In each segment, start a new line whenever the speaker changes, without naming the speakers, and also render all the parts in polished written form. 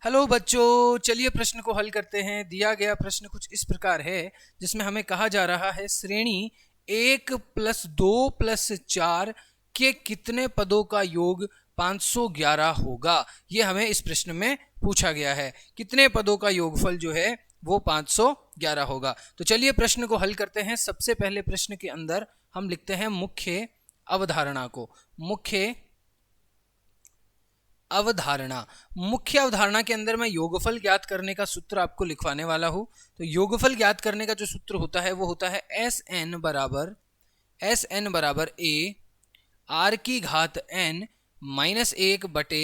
Hello बच्चों, चलिए प्रश्न को हल करते हैं। दिया गया प्रश्न कुछ इस प्रकार है जिसमें हमें कहा जा रहा है श्रेणी 1 + 2 + 4 के कितने पदों का योग 511 होगा। ये हमें इस प्रश्न में पूछा गया है। कितने पदों का योगफल जो है वो 511 होगा। तो चलिए प्रश्न को हल करते हैं। सबसे पहले प्रश्न के अंदर हम लिखते हैं मुख्य अवधारणा को। मुख्य अवधारणा के अंदर मैं योगफल ज्ञात करने का सूत्र आपको लिखवाने वाला हूं। तो योगफल ज्ञात करने का जो सूत्र होता है वो होता है SN बराबर A R की घात N -1 बटे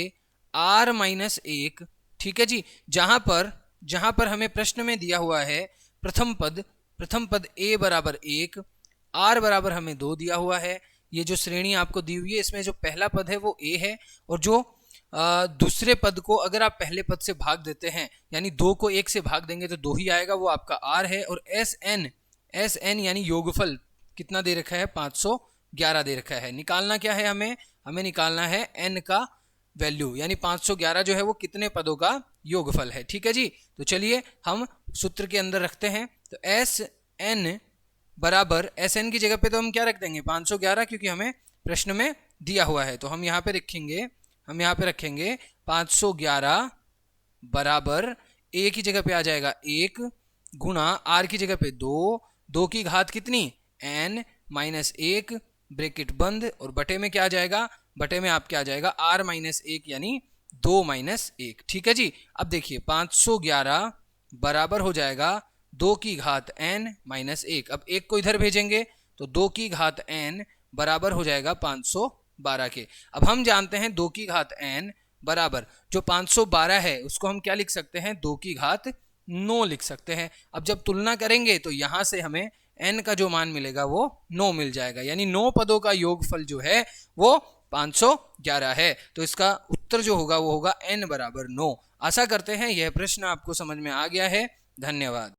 R -1। ठीक है जी। जहां पर हमें प्रश्न में दिया हुआ है प्रथम पद A बराबर 1, R बराबर हमें 2 दिया हुआ है। ये जो श्रेणी आपको दी हुई है इसमें जो पहला पद है वो A है, और जो दूसरे पद को अगर आप पहले पद से भाग देते हैं यानी 2 को 1 से भाग देंगे तो 2 ही आएगा, वो आपका R है। और SN यानी योगफल कितना दे रखा है, 511 दे रखा है। निकालना क्या है, हमें निकालना है N का वैल्यू, यानी 511 जो है वो कितने पदों का योगफल है। ठीक है जी। तो चलिए हम सूत्र के अंदर रखते हैं। तो SN बराबर SN की जगह पे तो हम क्या रख देंगे, 511, क्योंकि हमें प्रश्न में दिया हुआ है। तो हम यहाँ पे रखेंगे 511 बराबर A की जगह पे आ जाएगा 1 गुणा R की जगह पे 2 की घात कितनी, N -1 ब्रैकेट बंद, और बटे में क्या आ जाएगा, बटे में आपके आ जाएगा R -1 यानी 2 -1। ठीक है जी। अब देखिए 511 बराबर हो जाएगा 2 की घात N -1। अब 1 को इधर भेजेंगे तो 2 की घात N बराबर हो जाएगा 512 के। अब हम जानते हैं 2 की घात N बराबर जो 512 है उसको हम क्या लिख सकते हैं, 2 की घात 9 लिख सकते हैं। अब जब तुलना करेंगे तो यहां से हमें N का जो मान मिलेगा वो 9 मिल जाएगा, यानी 9 पदों का योगफल जो है वो 511 है। तो इसका उत्तर जो होगा वो होगा N बराबर 9। आशा करते हैं यह प्रश्न आपको समझ में आ गया है। धन्यवाद।